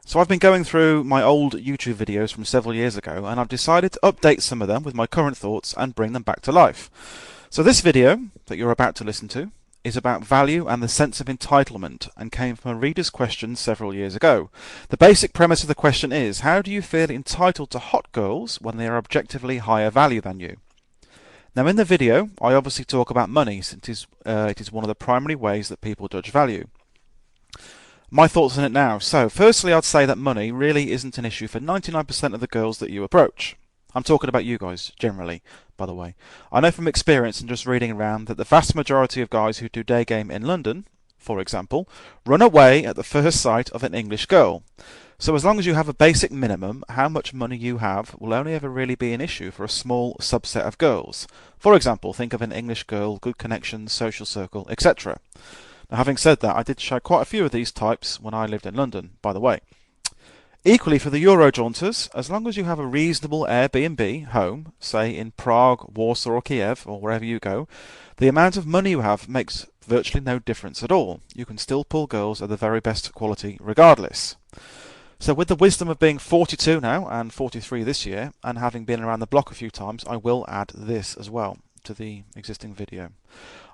So I've been going through my old YouTube videos from several years ago, and I've decided to update some of them with my current thoughts and bring them back to life. So this video that you're about to listen to is about value and the sense of entitlement, and came from a reader's question several years ago. The basic premise of the question is, how do you feel entitled to hot girls when they are objectively higher value than you? Now in the video I obviously talk about money, since it is one of the primary ways that people judge value. My thoughts on it now. So, firstly, I'd say that money really isn't an issue for 99% of the girls that you approach. I'm talking about you guys, generally, by the way. I know from experience and just reading around that the vast majority of guys who do day game in London, for example, run away at the first sight of an English girl. So as long as you have a basic minimum, how much money you have will only ever really be an issue for a small subset of girls. For example, think of an English girl, good connections, social circle, etc. Now, having said that, I did show quite a few of these types when I lived in London, by the way. Equally for the Euro jaunters, as long as you have a reasonable Airbnb home, say in Prague, Warsaw or Kiev, or wherever you go, the amount of money you have makes virtually no difference at all. You can still pull girls of the very best quality regardless. So with the wisdom of being 42 now, and 43 this year, and having been around the block a few times, I will add this as well to the existing video.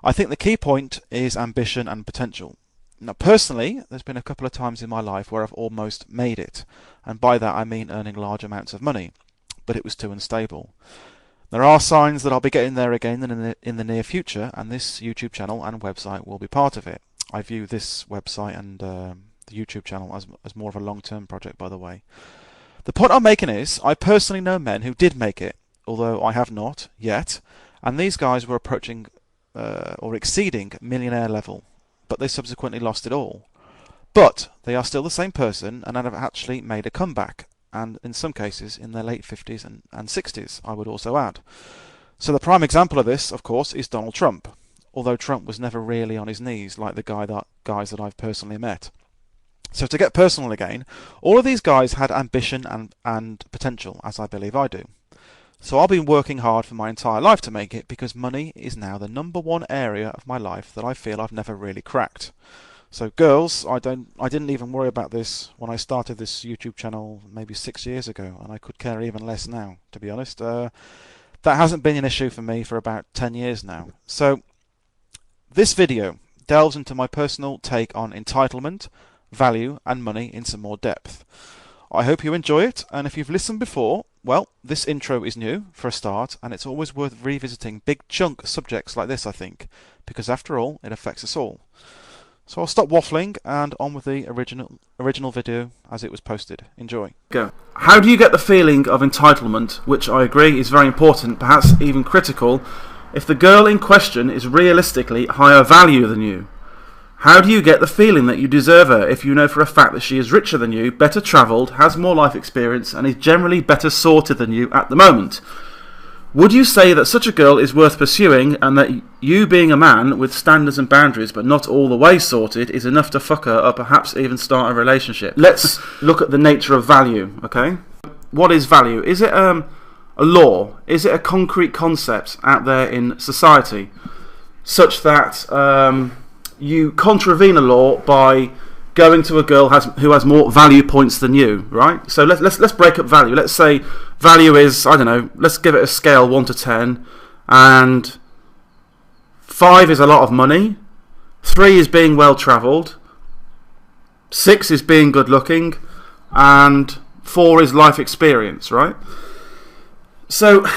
I think the key point is ambition and potential. Now personally, there's been a couple of times in my life where I've almost made it, and by that I mean earning large amounts of money, but it was too unstable. There are signs that I'll be getting there again in the near future, and this YouTube channel and website will be part of it. I view this website and the YouTube channel as more of a long-term project, by the way. The point I'm making is, I personally know men who did make it, although I have not yet, and these guys were approaching or exceeding millionaire level, but they subsequently lost it all. But they are still the same person and have actually made a comeback, and in some cases in their late 50s and 60s, I would also add. So the prime example of this, of course, is Donald Trump, although Trump was never really on his knees like the guys that I've personally met. So to get personal again, all of these guys had ambition and potential, as I believe I do. So I've been working hard for my entire life to make it, because money is now the #1 area of my life that I feel I've never really cracked. So girls, I didn't even worry about this when I started this YouTube channel maybe 6 years ago, and I could care even less now, to be honest. That hasn't been an issue for me for about 10 years now. So this video delves into my personal take on entitlement, value and money in some more depth. I hope you enjoy it, and if you've listened before, well, this intro is new for a start, and it's always worth revisiting big chunk subjects like this, I think, because after all, it affects us all. So I'll stop waffling and on with the original video as it was posted. Enjoy. Go. How do you get the feeling of entitlement, which I agree is very important, perhaps even critical, if the girl in question is realistically higher value than you? How do you get the feeling that you deserve her if you know for a fact that she is richer than you, better travelled, has more life experience, and is generally better sorted than you at the moment? Would you say that such a girl is worth pursuing, and that you, being a man with standards and boundaries but not all the way sorted, is enough to fuck her or perhaps even start a relationship? Let's look at the nature of value, okay? What is value? Is it a law? Is it a concrete concept out there in society such that you contravene a law by going to a girl who has more value points than you, right? So let's break up value. Let's say value is, I don't know, let's give it a scale 1 to 10, and 5 is a lot of money, 3 is being well travelled, 6 is being good looking, and 4 is life experience, right? So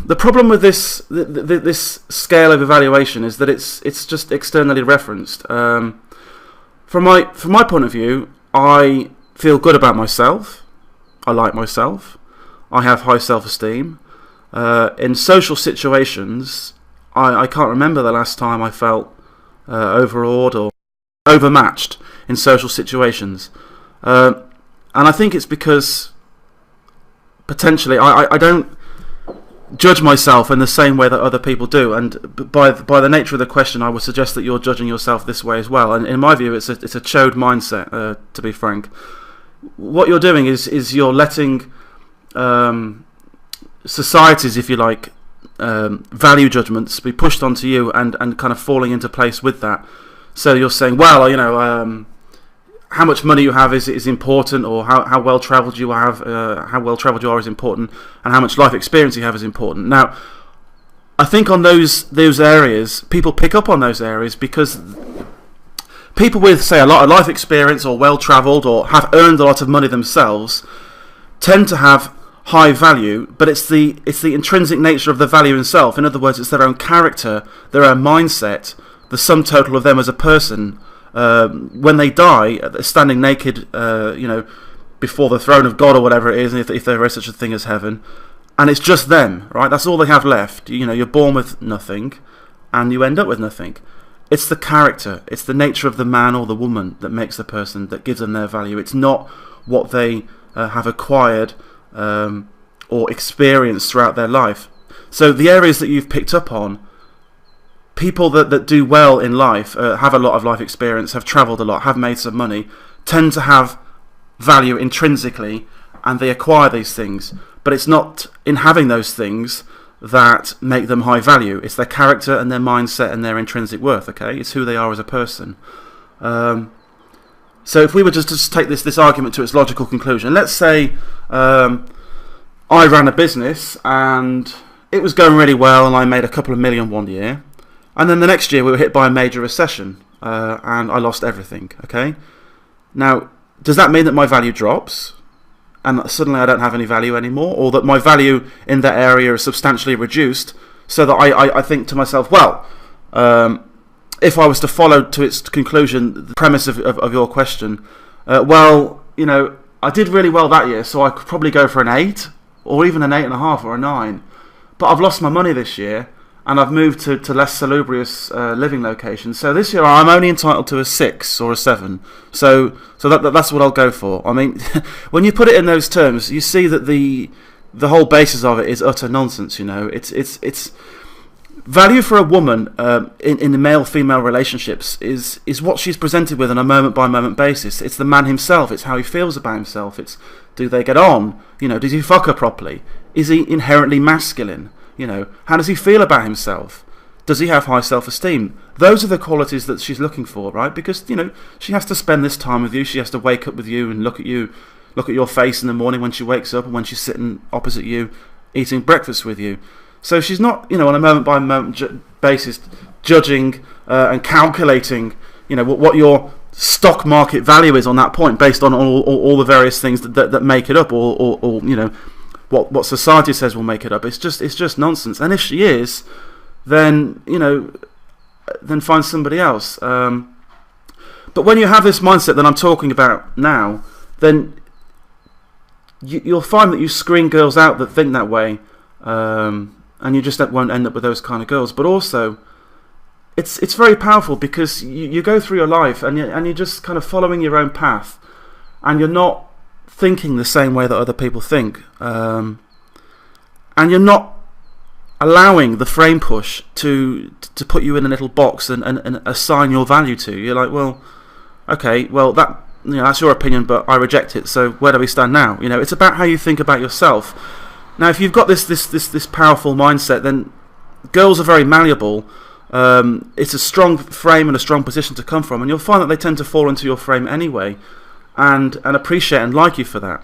the problem with this scale of evaluation is that it's just externally referenced. From my point of view, I feel good about myself. I like myself. I have high self-esteem. In social situations, I can't remember the last time I felt overawed or overmatched in social situations. And I think it's because potentially I don't judge myself in the same way that other people do, and by the nature of the question, I would suggest that you're judging yourself this way as well. And in my view, it's a chode mindset. To be frank, what you're doing is you're letting societies, if you like, value judgments be pushed onto you and kind of falling into place with that. So you're saying, well, you know, how much money you have is important, or how well travelled you have, how well travelled you are is important, and how much life experience you have is important. Now, I think on those areas, people pick up on those areas because people with, say, a lot of life experience, or well travelled, or have earned a lot of money themselves, tend to have high value, but it's the intrinsic nature of the value itself. In other words, it's their own character, their own mindset, the sum total of them as a person. When they die, they're standing naked, before the throne of God, or whatever it is, if there is such a thing as heaven, and it's just them, right? That's all they have left. You're born with nothing, and you end up with nothing. It's the character, it's the nature of the man or the woman that makes the person, that gives them their value. It's not what they have acquired or experienced throughout their life. So the areas that you've picked up on, people that do well in life, have a lot of life experience, have travelled a lot, have made some money, tend to have value intrinsically, and they acquire these things. But it's not in having those things that make them high value. It's their character and their mindset and their intrinsic worth. Okay, it's who they are as a person. So if we were just to take this argument to its logical conclusion, let's say I ran a business and it was going really well, and I made a couple of million one year, and then the next year we were hit by a major recession, and I lost everything. Okay, now does that mean that my value drops, and suddenly I don't have any value anymore, or that my value in that area is substantially reduced, so that I think to myself, well, if I was to follow to its conclusion the premise of your question, I did really well that year, so I could probably go for an 8, or even an 8.5 or a 9, but I've lost my money this year, and I've moved to less salubrious living locations. So this year I'm only entitled to a 6 or a 7. So that's what I'll go for. I mean, when you put it in those terms, you see that the whole basis of it is utter nonsense. It's value for a woman in the male-female relationships is what she's presented with on a moment-by-moment basis. It's the man himself. It's how he feels about himself. It's, do they get on? Does he fuck her properly? Is he inherently masculine? How does he feel about himself? Does he have high self-esteem? Those are the qualities that she's looking for, right? Because, she has to spend this time with you. She has to wake up with you and look at your face in the morning when she wakes up, and when she's sitting opposite you eating breakfast with you. So she's not, on a moment-by-moment basis judging and calculating, what your stock market value is on that point, based on all the various things that make it up, or what society says will make it up. It's just nonsense. And if she is, then then find somebody else. But when you have this mindset that I'm talking about now, then you'll find that you screen girls out that think that way, and you just won't end up with those kind of girls. But also, it's very powerful, because you go through your life and you're just kind of following your own path, and you're not thinking the same way that other people think, and you're not allowing the frame push to put you in a little box and assign your value to. You're like, well, okay, well that's your opinion, but I reject it. So where do we stand now? It's about how you think about yourself. Now, if you've got this powerful mindset, then girls are very malleable. It's a strong frame and a strong position to come from, and you'll find that they tend to fall into your frame anyway, and appreciate and like you for that.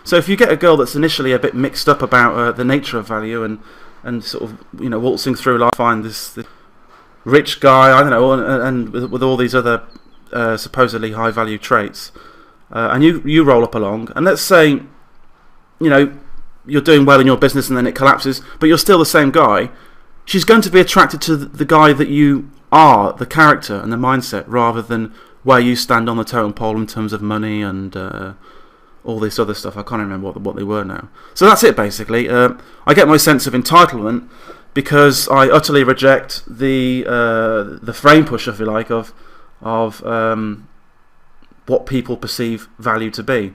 So if you get a girl that's initially a bit mixed up about the nature of value, and sort of waltzing through life, find this rich guy, I don't know, and with all these other supposedly high value traits, and you roll up along, and let's say you're doing well in your business, and then it collapses, but you're still the same guy, she's going to be attracted to the guy that you are, the character and the mindset, rather than where you stand on the totem pole in terms of money and all this other stuff. I can't remember what they were now. So that's it, basically. I get my sense of entitlement because I utterly reject the frame push, if you like, of what people perceive value to be.